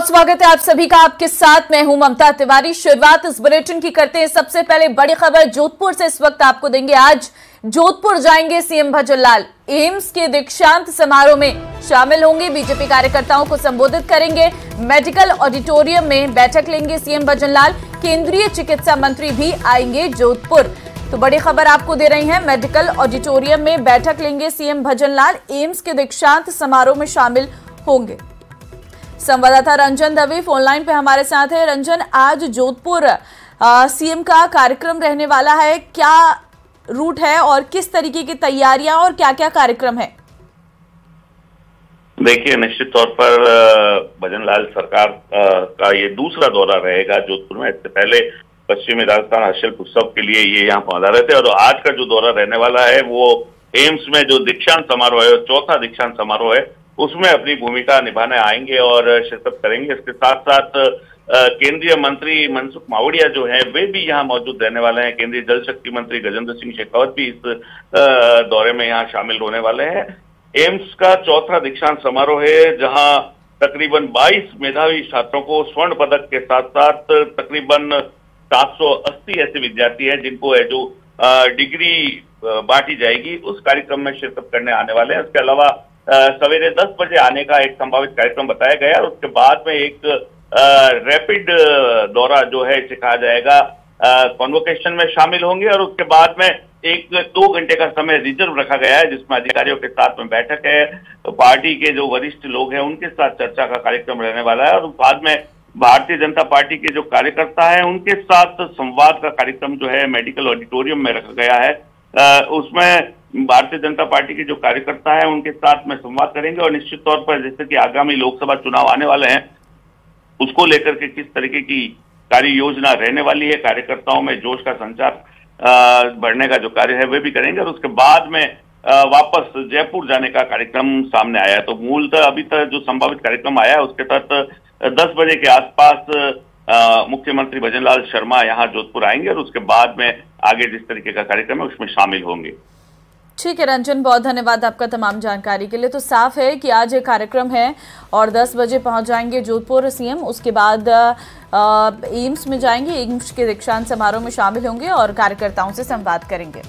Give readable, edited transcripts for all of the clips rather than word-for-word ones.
बहुत स्वागत है आप सभी का। आपके साथ मैं हूं ममता तिवारी। शुरुआत इस बुलेटिन की करते हैं। सबसे पहले बड़ी खबर जोधपुर से इस वक्त आपको देंगे। आज जोधपुर जाएंगे सीएम भजनलाल। एम्स के दीक्षांत समारोह में शामिल होंगे, बीजेपी कार्यकर्ताओं को संबोधित करेंगे। मेडिकल ऑडिटोरियम में बैठक लेंगे सीएम भजनलाल। केंद्रीय चिकित्सा मंत्री भी आएंगे जोधपुर। तो बड़ी खबर आपको दे रही है, मेडिकल ऑडिटोरियम में बैठक लेंगे सीएम भजनलाल। एम्स के दीक्षांत समारोह में शामिल होंगे। संवाददाता रंजन दवे फोनलाइन पे हमारे साथ है। रंजन, आज जोधपुर सीएम का कार्यक्रम रहने वाला है, क्या रूट है और किस तरीके की तैयारियां और क्या क्या कार्यक्रम है? देखिए, निश्चित तौर पर भजनलाल सरकार का ये दूसरा दौरा रहेगा जोधपुर में। इससे पहले पश्चिमी राजस्थान हस्तशिल्प उत्सव के लिए ये यहाँ पहुंचा रहे थे और आज का जो दौरा रहने वाला है वो एम्स में जो दीक्षांत समारोह है, चौथा दीक्षांत समारोह है, उसमें अपनी भूमिका निभाने आएंगे और शिरकत करेंगे। इसके साथ साथ केंद्रीय मंत्री मनसुख मावड़िया जो हैं वे भी यहाँ मौजूद रहने वाले हैं। केंद्रीय जल शक्ति मंत्री गजेंद्र सिंह शेखावत भी इस दौरे में यहाँ शामिल होने वाले हैं। एम्स का चौथा दीक्षांत समारोह है जहाँ तकरीबन 22 मेधावी छात्रों को स्वर्ण पदक के साथ साथ तकरीबन 780 ऐसे विद्यार्थी हैं जिनको है जो डिग्री बांटी जाएगी, उस कार्यक्रम में शिरकत करने आने वाले हैं। इसके अलावा सवेरे 10 बजे आने का एक संभावित कार्यक्रम बताया गया और उसके बाद में एक रैपिड दौरा जो है इसे कहा जाएगा कॉन्वोकेशन में शामिल होंगे और उसके बाद में 1-2 घंटे का समय रिजर्व रखा गया है जिसमें अधिकारियों के साथ में बैठक है, तो पार्टी के जो वरिष्ठ लोग हैं उनके साथ चर्चा का कार्यक्रम रहने वाला है और बाद में भारतीय जनता पार्टी के जो कार्यकर्ता हैं उनके साथ संवाद का कार्यक्रम जो है मेडिकल ऑडिटोरियम में रखा गया है। उसमें भारतीय जनता पार्टी के जो कार्यकर्ता हैं उनके साथ में संवाद करेंगे और निश्चित तौर पर जैसे कि आगामी लोकसभा चुनाव आने वाले हैं उसको लेकर के किस तरीके की कार्य योजना रहने वाली है, कार्यकर्ताओं में जोश का संचार बढ़ने का जो कार्य है वे भी करेंगे और उसके बाद में वापस जयपुर जाने का कार्यक्रम सामने आया है। तो मूलतः अभी तक जो संभावित कार्यक्रम आया है उसके तहत 10 बजे के आसपास मुख्यमंत्री भजनलाल शर्मा यहाँ जोधपुर आएंगे और उसके बाद में आगे जिस तरीके का कार्यक्रम है उसमें शामिल होंगे। ठीक है रंजन, बहुत धन्यवाद आपका तमाम जानकारी के लिए। तो साफ है कि आज एक कार्यक्रम है और 10 बजे पहुंच जाएंगे जोधपुर सीएम। उसके बाद एम्स में जाएंगे, एम्स के दीक्षांत समारोह में शामिल होंगे और कार्यकर्ताओं से संवाद करेंगे।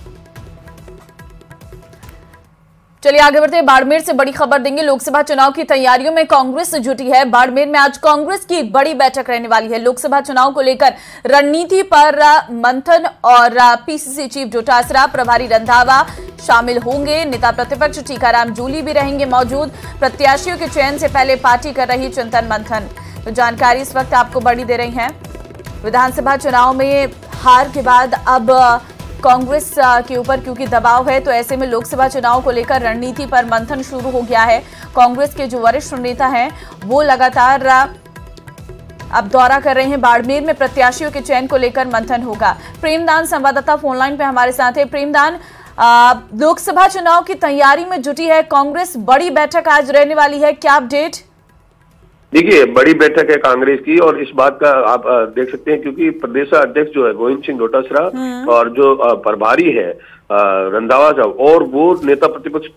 चलिए आगे बढ़ते हैं। बाड़मेर से बड़ी खबर देंगे। लोकसभा चुनाव की तैयारियों में कांग्रेस जुटी है। बाड़मेर में आज कांग्रेस की एक बड़ी बैठक रहने वाली है। लोकसभा चुनाव को लेकर रणनीति पर मंथन और पीसीसी चीफ डोटासरा, प्रभारी रंधावा शामिल होंगे। नेता प्रतिपक्ष टीकाराम जूली भी रहेंगे मौजूद। प्रत्याशियों के चयन से पहले पार्टी कर रही चिंतन मंथन। तो जानकारी इस वक्त आपको बड़ी दे रही है। विधानसभा चुनाव में हार के बाद अब कांग्रेस के ऊपर क्योंकि दबाव है, तो ऐसे में लोकसभा चुनाव को लेकर रणनीति पर मंथन शुरू हो गया है। कांग्रेस के जो वरिष्ठ नेता हैं वो लगातार अब दौरा कर रहे हैं। बाड़मेर में प्रत्याशियों के चयन को लेकर मंथन होगा। प्रेमदान संवाददाता फोनलाइन पे हमारे साथ है। प्रेमदान, लोकसभा चुनाव की तैयारी में जुटी है कांग्रेस, बड़ी बैठक आज रहने वाली है, क्या अपडेट? देखिए, बड़ी बैठक है कांग्रेस की और इस बात का आप देख सकते हैं क्योंकि प्रदेश अध्यक्ष जो है गोविंद सिंह डोटासरा और जो प्रभारी है रंधावा साहब और वो नेता प्रतिपक्ष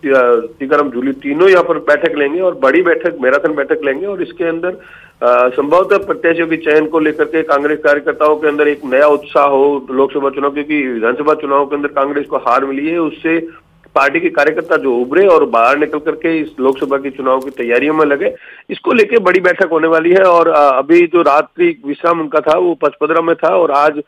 टीकाराम जूली, तीनों यहाँ पर बैठक लेंगे और बड़ी बैठक, मैराथन बैठक लेंगे और इसके अंदर संभवतः प्रत्याशियों के चयन को लेकर के कांग्रेस कार्यकर्ताओं के अंदर एक नया उत्साह हो लोकसभा चुनाव, क्योंकि विधानसभा चुनाव के अंदर कांग्रेस को हार मिली है, उससे पार्टी के कार्यकर्ता जो उभरे और बाहर निकल करके इस लोकसभा के चुनाव की तैयारियों में लगे। इसको लेके बड़ी बैठक होने वाली है और अभी जो रात्रि विश्राम उनका था वो पचपदरा में था और आज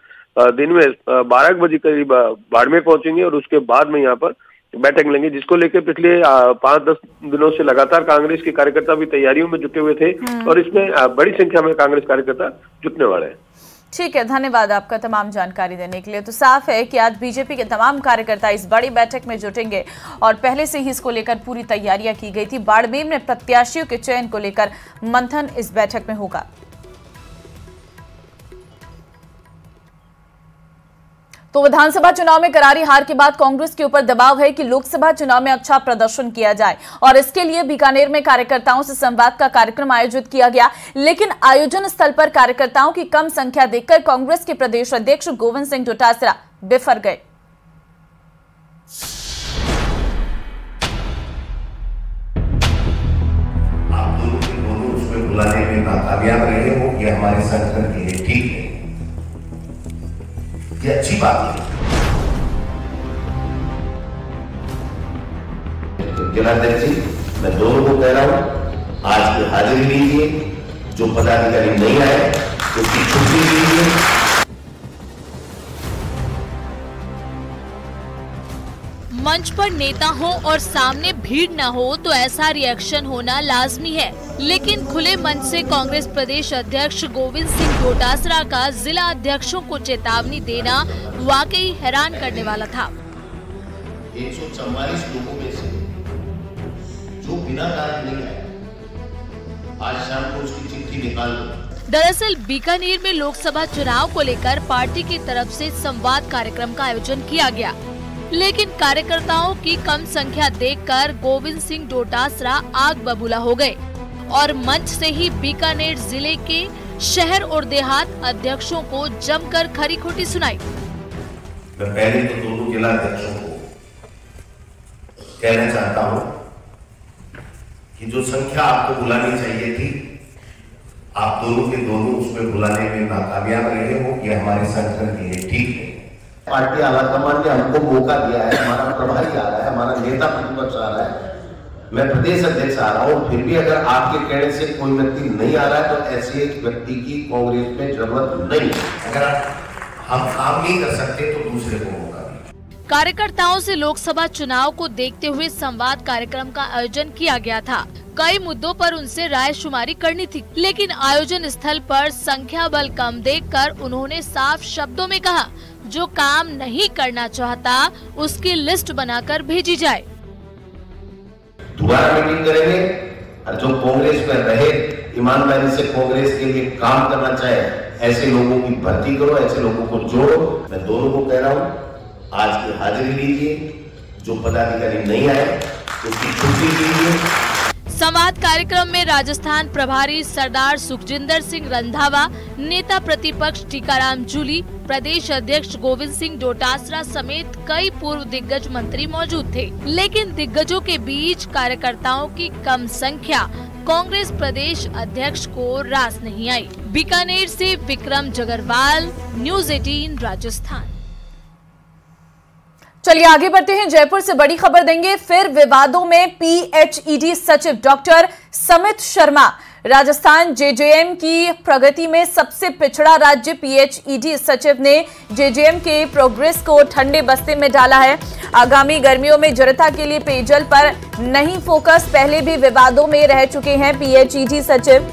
दिन में 12 बजे करीब बाड़मेर पहुंचेंगे और उसके बाद में यहाँ पर बैठक लेंगे, जिसको लेकर पिछले 5-10 दिनों से लगातार कांग्रेस के कार्यकर्ता भी तैयारियों में जुटे हुए थे और इसमें बड़ी संख्या में कांग्रेस कार्यकर्ता जुटने वाले हैं। ठीक है, धन्यवाद आपका तमाम जानकारी देने के लिए। तो साफ है कि आज बीजेपी के तमाम कार्यकर्ता इस बड़ी बैठक में जुटेंगे और पहले से ही इसको लेकर पूरी तैयारियां की गई थी। बाड़मेर में प्रत्याशियों के चयन को लेकर मंथन इस बैठक में होगा। तो विधानसभा चुनाव में करारी हार के बाद कांग्रेस के ऊपर दबाव है कि लोकसभा चुनाव में अच्छा प्रदर्शन किया जाए और इसके लिए बीकानेर में कार्यकर्ताओं से संवाद का कार्यक्रम आयोजित किया गया। लेकिन आयोजन स्थल पर कार्यकर्ताओं की कम संख्या देखकर कांग्रेस के प्रदेश अध्यक्ष गोविंद सिंह डोटासरा बिफर गए। आप दोनों उसमें बुलाने में नाकामयाब रहे हो, ये हमारे संगठन के लिए ठीक है, ये अच्छी बात है। जिलाध्यक्ष जी, मैं दोनों को कह रहा हूं, आज की हाजिरी लीजिए, जो पदाधिकारी नहीं आए उसकी छुट्टी लीजिए। मंच पर नेता हो और सामने भीड़ न हो तो ऐसा रिएक्शन होना लाजमी है, लेकिन खुले मंच से कांग्रेस प्रदेश अध्यक्ष गोविंद सिंह डोटासरा का जिला अध्यक्षों को चेतावनी देना वाकई हैरान करने वाला था। 144 लोगों में से जो बिना कारण नहीं आए, आज शाम को उसकी चिट्ठी निकाल दो। दरअसल बीकानेर में लोकसभा चुनाव को लेकर पार्टी की तरफ से संवाद कार्यक्रम का आयोजन किया गया, लेकिन कार्यकर्ताओं की कम संख्या देखकर गोविंद सिंह डोटासरा आग बबूला हो गए और मंच से ही बीकानेर जिले के शहर और देहात अध्यक्षों को जमकर खरी खोटी सुनाई। मैं पहले तो दोनों जिला अध्यक्षों को कहना चाहता हूं कि जो संख्या आपको बुलानी चाहिए थी, आप दोनों के दोनों उसमें बुलाने में नाकामयाब रहे हो, ये हमारे संगठन के लिए ठीक है। पार्टी आलाकमान ने हमको मौका दिया है, हमारा प्रभारी आ रहा है, हमारा नेता प्रतिपक्ष आ रहा है, मैं प्रदेश अध्यक्ष आ रहा हूँ, फिर भी अगर आपके कहने से कोई व्यक्ति नहीं आ रहा है तो ऐसे एक व्यक्ति की कांग्रेस में जरूरत नहीं। अगर हम काम नहीं कर सकते तो दूसरे को मौका दें। कार्यकर्ताओं से लोकसभा चुनाव को देखते हुए संवाद कार्यक्रम का आयोजन किया गया था। कई मुद्दों पर उनसे राय शुमारी करनी थी, लेकिन आयोजन स्थल पर संख्या बल कम देखकर उन्होंने साफ शब्दों में कहा, जो काम नहीं करना चाहता उसकी लिस्ट बनाकर भेजी जाए। दोबारा मीटिंग करेंगे और जो कांग्रेस में रहे, ईमानदारी से कांग्रेस के लिए काम करना चाहे, ऐसे लोगों की भर्ती करो, ऐसे लोगों को जोड़ो। मैं दोनों को कह रहा हूँ, आज की हाजिरी लीजिए, जो पदाधिकारी नहीं आए उसकी छुट्टी लीजिए। संवाद कार्यक्रम में राजस्थान प्रभारी सरदार सुखजिंदर सिंह रंधावा, नेता प्रतिपक्ष टीकाराम जूली, प्रदेश अध्यक्ष गोविंद सिंह डोटासरा समेत कई पूर्व दिग्गज मंत्री मौजूद थे, लेकिन दिग्गजों के बीच कार्यकर्ताओं की कम संख्या कांग्रेस प्रदेश अध्यक्ष को रास नहीं आई। बीकानेर से विक्रम जगरवाल, न्यूज़ 18 राजस्थान। चलिए आगे बढ़ते हैं। जयपुर से बड़ी खबर देंगे। फिर विवादों में पीएचईडी सचिव डॉक्टर समित शर्मा। राजस्थान जेजेएम की प्रगति में सबसे पिछड़ा राज्य पीएचईडी सचिव ने जेजेएम के प्रोग्रेस को ठंडे बस्ते में डाला है। आगामी गर्मियों में जनता के लिए पेयजल पर नहीं फोकस। पहले भी विवादों में रह चुके हैं पीएचईडी सचिव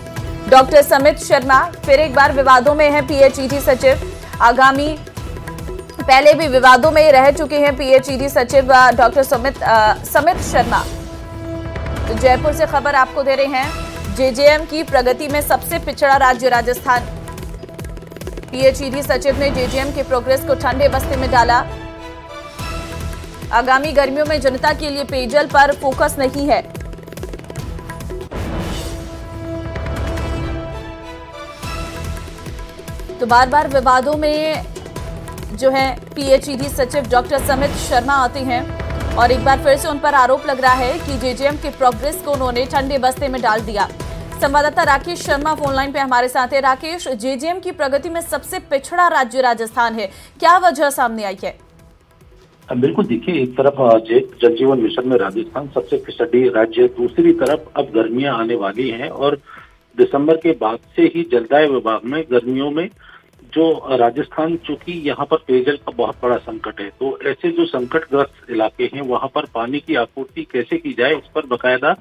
डॉक्टर समित शर्मा। फिर एक बार विवादों में है पीएचईडी सचिव। पहले भी विवादों में रह चुके हैं पीएचईडी सचिव डॉक्टर समित शर्मा। तो जयपुर से खबर आपको दे रहे हैं। जेजेएम की प्रगति में सबसे पिछड़ा राज्य राजस्थान। पीएचईडी सचिव ने जेजेएम के प्रोग्रेस को ठंडे बस्ते में डाला। आगामी गर्मियों में जनता के लिए पेयजल पर फोकस नहीं है। तो बार बार विवादों में जो है पीएचईडी सचिव डॉक्टर समित शर्मा आते हैं और एक बार फिर से उन पर आरोप लग रहा है कि जेजेएम के प्रोग्रेस को उन्होंने ठंडे बस्ते में डाल दिया। संवाददाता राकेश शर्मा फोन लाइन पे हमारे साथ है। राकेश, जेजेएम की प्रगति में सबसे पिछड़ा राज्य राजस्थान है, क्या वजह सामने आई है? बिल्कुल, देखिए, एक तरफ जल जीवन मिशन में राजस्थान सबसे पिछड़ी राज्य, दूसरी तरफ अब गर्मियां आने वाली हैं और दिसंबर के बाद से ही जलदाय विभाग में गर्मियों में जो राजस्थान, चूंकि यहाँ पर पेयजल का बहुत बड़ा संकट है, तो ऐसे जो संकटग्रस्त इलाके हैं वहाँ पर पानी की आपूर्ति कैसे की जाए, इस पर बकायदा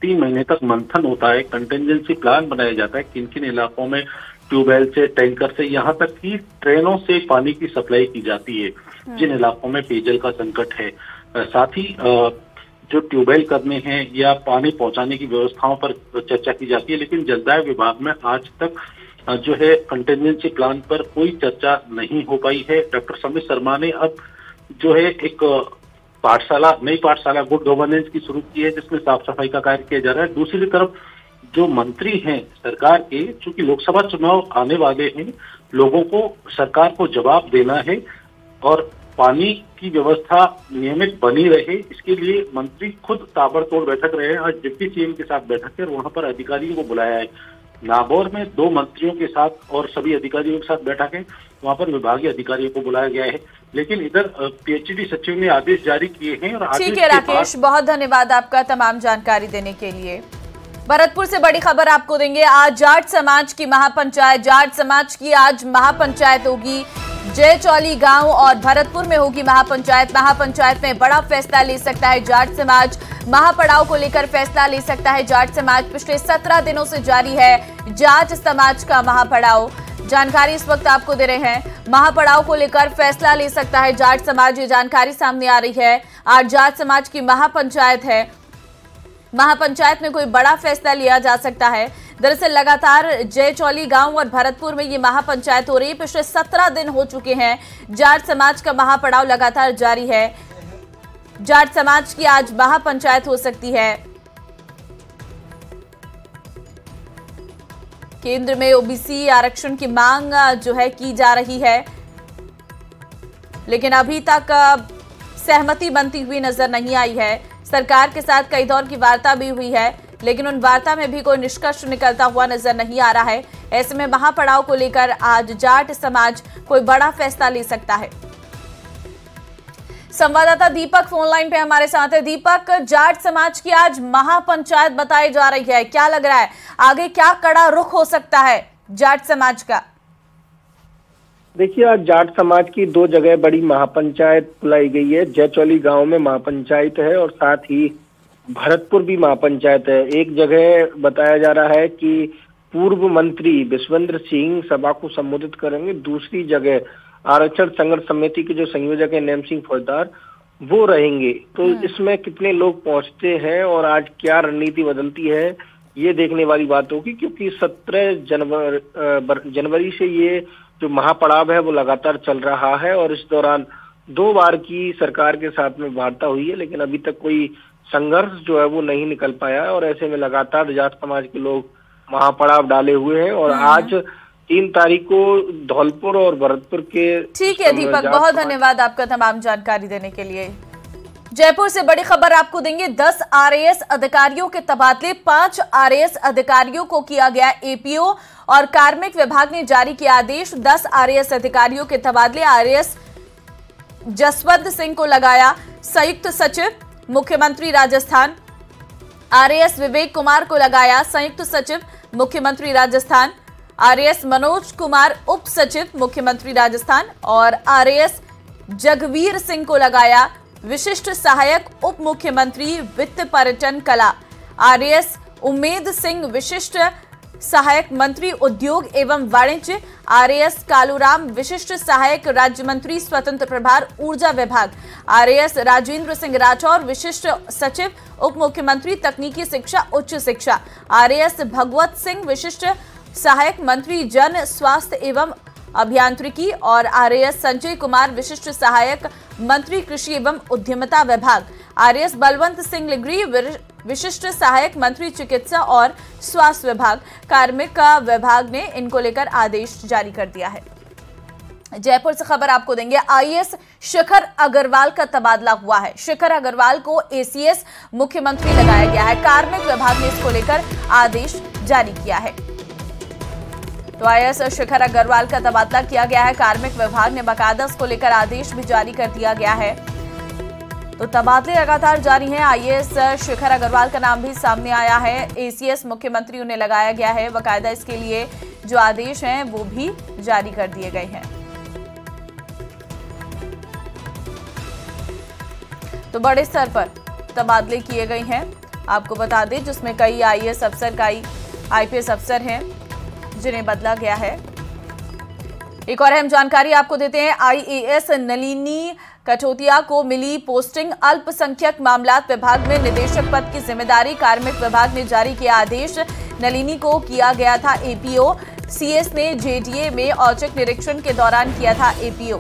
3 महीने तक मंथन होता है। कंटिजेंसी प्लान बनाया जाता है किन किन इलाकों में ट्यूबवेल से, टैंकर से, यहाँ तक कि ट्रेनों से पानी की सप्लाई की जाती है जिन इलाकों में पेयजल का संकट है। साथ ही जो ट्यूबवेल करने हैं या पानी पहुंचाने की व्यवस्थाओं पर चर्चा की जाती है, लेकिन जलदाय विभाग में आज तक जो है कंटिजेंसी प्लान पर कोई चर्चा नहीं हो पाई है। डॉक्टर समित शर्मा ने अब जो है एक नई पाठशाला गुड गवर्नेंस की शुरू की है, जिसमें साफ सफाई का कार्य किया जा रहा है। दूसरी तरफ जो मंत्री हैं सरकार के, चूंकि लोकसभा चुनाव आने वाले हैं, लोगों को, सरकार को जवाब देना है और पानी की व्यवस्था नियमित बनी रहे, इसके लिए मंत्री खुद ताबड़तोड़ बैठक रहे हैं। आज डिप्टी सीएम के साथ बैठक कर वहां पर अधिकारियों को बुलाया है। नागौर में 2 मंत्रियों के साथ और सभी अधिकारियों के साथ बैठक है, वहां पर विभागीय अधिकारियों को बुलाया गया है। लेकिन इधर पीएचडी सचिव ने आदेश जारी किए हैं और ठीक है राकेश, बहुत धन्यवाद आपका तमाम जानकारी देने के लिए। भरतपुर से बड़ी खबर आपको देंगे। आज जाट समाज की महापंचायत, जाट समाज की आज महापंचायत होगी। जयचौली गांव और भरतपुर में होगी महापंचायत। महापंचायत में बड़ा फैसला ले सकता है जाट समाज। महापड़ाव को लेकर फैसला ले सकता है जाट समाज। पिछले 17 दिनों से जारी है जाट समाज का महापड़ाव। जानकारी इस वक्त आपको दे रहे हैं। महापड़ाव को लेकर फैसला ले सकता है जाट समाज, ये जानकारी सामने आ रही है। आज जाट समाज की महापंचायत है। महापंचायत में कोई बड़ा फैसला लिया जा सकता है। दरअसल लगातार जयचौली गांव और भरतपुर में ये महापंचायत हो रही है। पिछले 17 दिन हो चुके हैं। जाट समाज का महापड़ाव लगातार जारी है। जाट समाज की आज महापंचायत हो सकती है। केंद्र में ओबीसी आरक्षण की मांग जो है की जा रही है, लेकिन अभी तक सहमति बनती हुई नजर नहीं आई है। सरकार के साथ कई दौर की वार्ता भी हुई है, लेकिन उन वार्ता में भी कोई निष्कर्ष निकलता हुआ नजर नहीं आ रहा है। ऐसे में महापड़ाव को लेकर आज जाट समाज कोई बड़ा फैसला ले सकता है। संवाददाता दीपक फोन लाइन पे हमारे साथ है। दीपक, जाट समाज की आज महापंचायत बताई जा रही है, क्या लग रहा है आगे क्या कड़ा रुख हो सकता है जाट समाज का? देखिए, आज जाट समाज की 2 जगह बड़ी महापंचायत बुलाई गई है। जयचौली गांव में महापंचायत है और साथ ही भरतपुर भी महापंचायत है। एक जगह बताया जा रहा है कि पूर्व मंत्री विश्वेंद्र सिंह सभा को संबोधित करेंगे। दूसरी जगह आरक्षण संघर्ष समिति के जो संयोजक है नेम सिंह फौजदार, वो रहेंगे। तो इसमें कितने लोग पहुंचते हैं और आज क्या रणनीति बदलती है, ये देखने वाली बात होगी, क्योंकि 17 जनवरी से ये जो महापड़ाव है वो लगातार चल रहा है और इस दौरान 2 बार की सरकार के साथ में वार्ता हुई है, लेकिन अभी तक कोई संघर्ष जो है वो नहीं निकल पाया है। और ऐसे में लगातार जाट समाज के लोग महापड़ाव डाले हुए हैं और आज 3 तारीख को धौलपुर और भरतपुर के। ठीक है दीपक, बहुत धन्यवाद आपका तमाम जानकारी देने के लिए। जयपुर से बड़ी खबर आपको देंगे। 10 आरएएस अधिकारियों के तबादले, 5 आरएएस अधिकारियों को किया गया एपीओ और कार्मिक विभाग ने जारी किया आदेश। 10 आरएएस अधिकारियों के तबादले, आरएएस जसवंत सिंह को लगाया संयुक्त सचिव मुख्यमंत्री राजस्थान। आरएएस विवेक कुमार को लगाया संयुक्त सचिव मुख्यमंत्री राजस्थान। आरएएस मनोज कुमार उप सचिव मुख्यमंत्री राजस्थान और आरएएस जगवीर सिंह को लगाया विशिष्ट सहायक उप मुख्यमंत्री वित्त पर्यटन कला। आरएएस उम्मेद सिंह विशिष्ट सहायक मंत्री उद्योग एवं वाणिज्य। आरएएस कालूराम विशिष्ट सहायक राज्य मंत्री स्वतंत्र प्रभार ऊर्जा विभाग। आरएएस राजेंद्र सिंह राठौर विशिष्ट सचिव उप मुख्यमंत्री तकनीकी शिक्षा उच्च शिक्षा। आरएएस भगवत सिंह विशिष्ट सहायक मंत्री जन स्वास्थ्य एवं अभियांत्रिकी और आरएएस संजय कुमार विशिष्ट सहायक मंत्री कृषि एवं उद्यमिता विभाग। आरएएस बलवंत सिंह लिगरी विशिष्ट सहायक मंत्री चिकित्सा और स्वास्थ्य विभाग। कार्मिक विभाग ने इनको लेकर आदेश जारी कर दिया है। जयपुर से खबर आपको देंगे। आईएएस शिखर अग्रवाल का तबादला हुआ है। शिखर अग्रवाल को एसीएस मुख्यमंत्री लगाया गया है। कार्मिक विभाग ने इसको लेकर आदेश जारी किया है। तो आईएएस शिखर अग्रवाल का तबादला किया गया है। कार्मिक विभाग ने बाकायदा इसको लेकर आदेश भी जारी कर दिया गया है। तो तबादले लगातार जारी हैं। आईएएस शिखर अग्रवाल का नाम भी सामने आया है। एसीएस मुख्यमंत्री उन्हें लगाया गया है। बाकायदा इसके लिए जो आदेश हैं वो भी जारी कर दिए गए हैं। तो बड़े स्तर पर तबादले किए गए हैं। आपको बता दें जिसमें कई आईएएस अफसर, कई आईपीएस अफसर हैं जिन्हें बदला गया है। एक और अहम जानकारी आपको देते हैं। आईएएस नलिनी कठोतिया को मिली पोस्टिंग। अल्पसंख्यक मामलात विभाग में निदेशक पद की जिम्मेदारी। कार्मिक विभाग ने जारी किया आदेश। नलिनी को किया गया था एपीओ। सीएस ने जेडीए में औचक निरीक्षण के दौरान किया था एपीओ।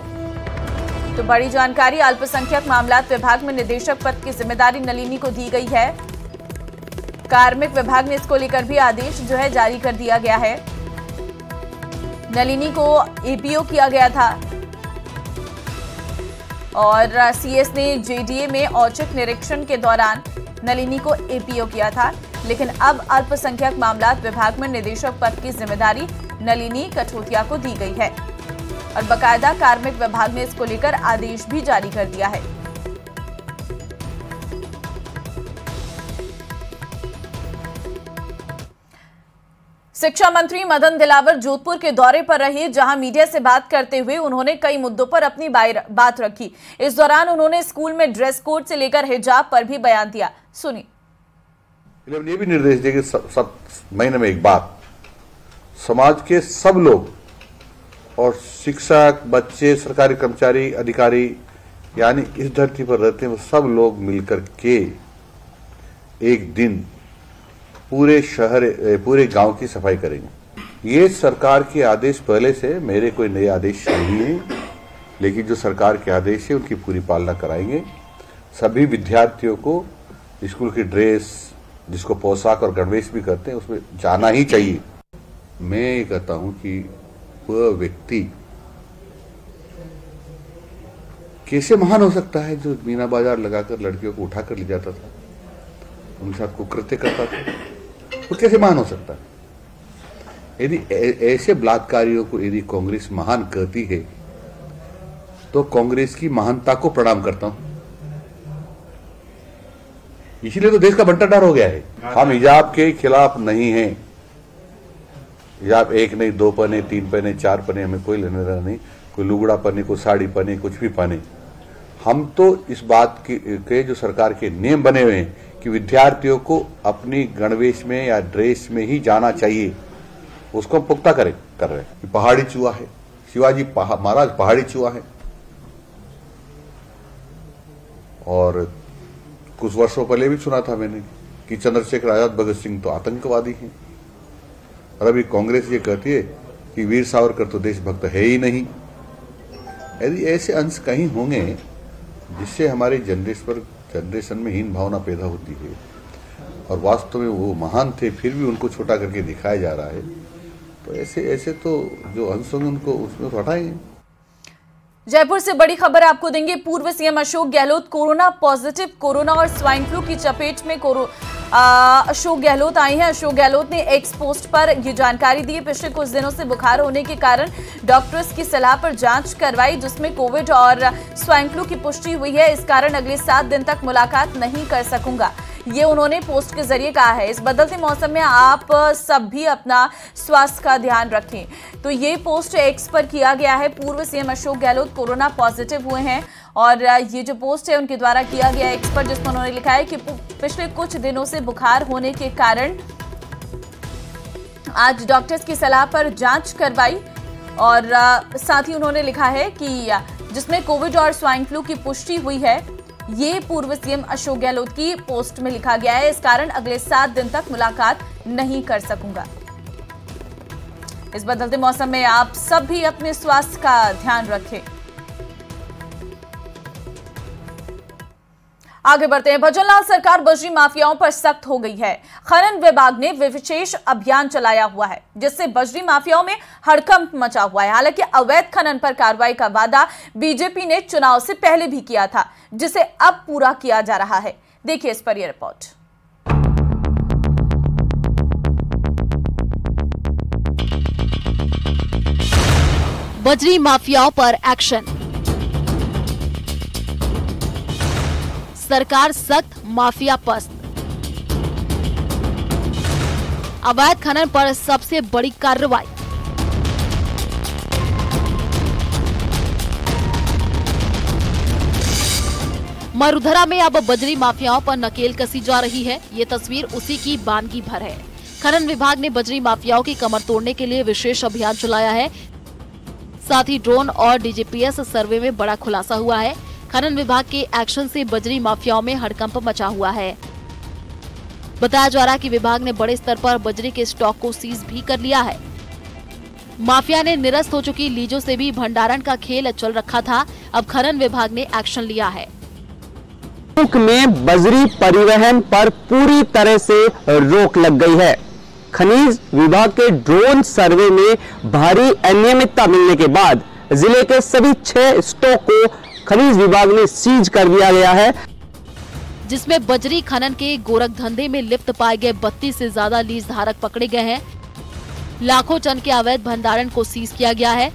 तो बड़ी जानकारी, अल्पसंख्यक मामलात विभाग में निदेशक पद की जिम्मेदारी नलिनी को दी गई है। कार्मिक विभाग ने इसको लेकर भी आदेश जो है जारी कर दिया गया है। नलिनी को एपीओ किया गया था और सीएस ने जेडीए में औचक निरीक्षण के दौरान नलिनी को एपीओ किया था। लेकिन अब अल्पसंख्यक मामलात विभाग में निदेशक पद की जिम्मेदारी नलिनी कठोतिया को दी गई है और बाकायदा कार्मिक विभाग ने इसको लेकर आदेश भी जारी कर दिया है। शिक्षा मंत्री मदन दिलावर जोधपुर के दौरे पर रहे, जहां मीडिया से बात करते हुए उन्होंने कई मुद्दों पर अपनी बात रखी। इस दौरान उन्होंने स्कूल में ड्रेस कोड से लेकर हिजाब पर भी बयान दिया। सुनिए। ये भी निर्देश दिए कि सब महीने में एक बार समाज के सब लोग और शिक्षक, बच्चे, सरकारी कर्मचारी, अधिकारी, यानी इस धरती पर रहते हैं वो सब लोग मिलकर के एक दिन पूरे शहर, पूरे गांव की सफाई करेंगे। ये सरकार के आदेश पहले से, मेरे कोई नए आदेश नहीं है, लेकिन जो सरकार के आदेश है उनकी पूरी पालना कराएंगे। सभी विद्यार्थियों को स्कूल की ड्रेस, जिसको पोशाक और गणवेश भी करते हैं, उसमें जाना ही चाहिए। मैं ये कहता हूं कि वह व्यक्ति कैसे महान हो सकता है जो मीना बाजार लगाकर लड़कियों को उठाकर ले जाता था, उनके साथ कुकृत्य करता था, वो कैसे महान हो सकता है? यदि ऐसे बलात्कारियों को यदि कांग्रेस महान कहती है तो कांग्रेस की महानता को प्रणाम करता हूं। इसीलिए तो देश का बंटाढार हो गया है। हम हिजाब के खिलाफ नहीं हैं। हिजाब एक नहीं, 2 पहने, 3 पहने, 4 पहने, हमें कोई लेने देना नहीं। कोई लुगड़ा पहने, कोई साड़ी पहने, कुछ भी पहने, हम तो इस बात के जो सरकार के नियम बने हुए हैं कि विद्यार्थियों को अपनी गणवेश में या ड्रेस में ही जाना चाहिए, उसको हम पुख्ता कर रहे हैं। पहाड़ी चूहा है, शिवाजी महाराज पहाड़ी चूहा है। और कुछ वर्षों पहले भी सुना था मैंने कि चंद्रशेखर आजाद, भगत सिंह तो आतंकवादी हैं। और अभी कांग्रेस ये कहती है कि वीर सावरकर तो देशभक्त है ही नहीं। यदि ऐसे अंश कहीं होंगे जिससे हमारे जनरेशन में हीन भावना पैदा होती है और वास्तव में वो महान थे फिर भी उनको छोटा करके दिखाया जा रहा है, तो ऐसे तो जो अंश होंगे उनको उसमें हटाएंगे। जयपुर से बड़ी खबर आपको देंगे। पूर्व CM Ashok Gehlot corona positive. Corona और स्वाइन फ्लू की चपेट में अशोक गहलोत आए हैं। अशोक गहलोत ने एक्स पोस्ट पर ये जानकारी दी। पिछले कुछ दिनों से बुखार होने के कारण डॉक्टर्स की सलाह पर जांच करवाई, जिसमें कोविड और स्वाइन फ्लू की पुष्टि हुई है। इस कारण अगले 7 दिन तक मुलाकात नहीं कर सकूंगा, ये उन्होंने पोस्ट के जरिए कहा है। इस बदलते मौसम में आप सब भी अपना स्वास्थ्य का ध्यान रखें। तो ये पोस्ट एक्स पर किया गया है। पूर्व CM Ashok Gehlot corona positive हुए हैं और ये जो पोस्ट है उनके द्वारा किया गया एक्स पर, जिसमें उन्होंने लिखा है कि पिछले कुछ दिनों से बुखार होने के कारण आज डॉक्टर्स की सलाह पर जांच करवाई और साथ ही उन्होंने लिखा है कि जिसमें कोविड और स्वाइन फ्लू की पुष्टि हुई है। ये पूर्व सीएम अशोक गहलोत की पोस्ट में लिखा गया है। इस कारण अगले 7 दिन तक मुलाकात नहीं कर सकूंगा। इस बदलते मौसम में आप सब भी अपने स्वास्थ्य का ध्यान रखें। आगे बढ़ते हैं। भजनलाल सरकार बजरी माफियाओं पर सख्त हो गई है। खनन विभाग ने विशेष अभियान चलाया हुआ है, जिससे बजरी माफियाओं में हड़कंप मचा हुआ है। हालांकि अवैध खनन पर कार्रवाई का वादा बीजेपी ने चुनाव से पहले भी किया था, जिसे अब पूरा किया जा रहा है। देखिए इस पर यह रिपोर्ट। बजरी माफियाओं पर एक्शन। सरकार सख्त, माफिया पस्त। अवैध खनन पर सबसे बड़ी कार्रवाई। मरुधरा में अब बजरी माफियाओं पर नकेल कसी जा रही है। ये तस्वीर उसी की बानगी भर है। खनन विभाग ने बजरी माफियाओं की कमर तोड़ने के लिए विशेष अभियान चलाया है। साथ ही ड्रोन और डीजीपीएस सर्वे में बड़ा खुलासा हुआ है। खनन विभाग के एक्शन से बजरी माफियाओं में हड़कंप मचा हुआ है। बताया जा रहा है कि विभाग ने बड़े स्तर पर बजरी के स्टॉक को सीज भी कर लिया है। माफिया ने निरस्त हो चुकी लीजों से भी भंडारण का खेल चल रखा था। अब खनन विभाग ने एक्शन लिया है। में बजरी परिवहन पर पूरी तरह से रोक लग गई है। खनिज विभाग के ड्रोन सर्वे में भारी अनियमितता मिलने के बाद जिले के सभी 6 स्टॉक को खनिज विभाग ने सीज कर दिया गया है। जिसमें बजरी खनन के गोरख धंधे में लिप्त पाए गए 32 से ज्यादा लीज धारक पकड़े गए हैं। लाखों टन के अवैध भंडारण को सीज किया गया है।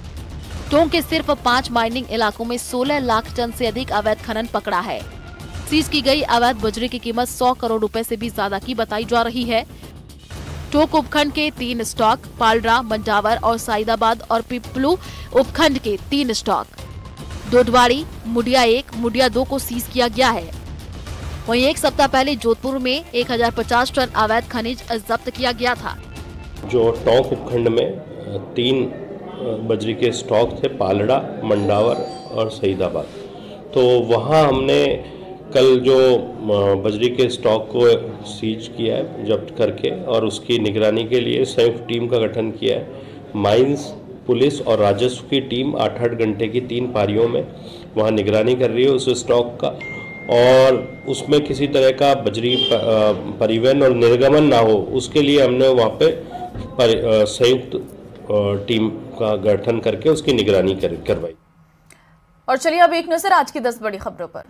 टोंक के सिर्फ 5 माइनिंग इलाकों में 16 लाख टन से अधिक अवैध खनन पकड़ा है। सीज की गई अवैध बजरी की कीमत 100 करोड़ रुपए से भी ज्यादा की बताई जा रही है। टोंक उपखंड के 3 स्टॉक, पालड़ा, मंडावर और साइदाबाद और पिपलू उपखंड के 3 स्टॉक, डोडवाड़ी, मुडिया 1, मुडिया 2 को सीज किया गया है। वहीं एक सप्ताह पहले जोधपुर में 1050 टन अवैध खनिज जब्त किया गया था। जो टोंक उपखंड में 3 बजरी के स्टॉक थे, पालड़ा, मंडावर और सईदाबाद, तो वहाँ हमने कल जो बजरी के स्टॉक को सीज किया है जब्त करके, और उसकी निगरानी के लिए संयुक्त टीम का गठन किया है। माइंस, पुलिस और राजस्व की टीम 8-8 घंटे की 3 पारियों में वहाँ निगरानी कर रही है उस स्टॉक का, और उसमें किसी तरह का बजरी परिवहन और निर्गमन ना हो, उसके लिए हमने वहाँ पे संयुक्त टीम का गठन करके उसकी निगरानी करवाई। और चलिए अब एक नजर आज की 10 बड़ी खबरों पर।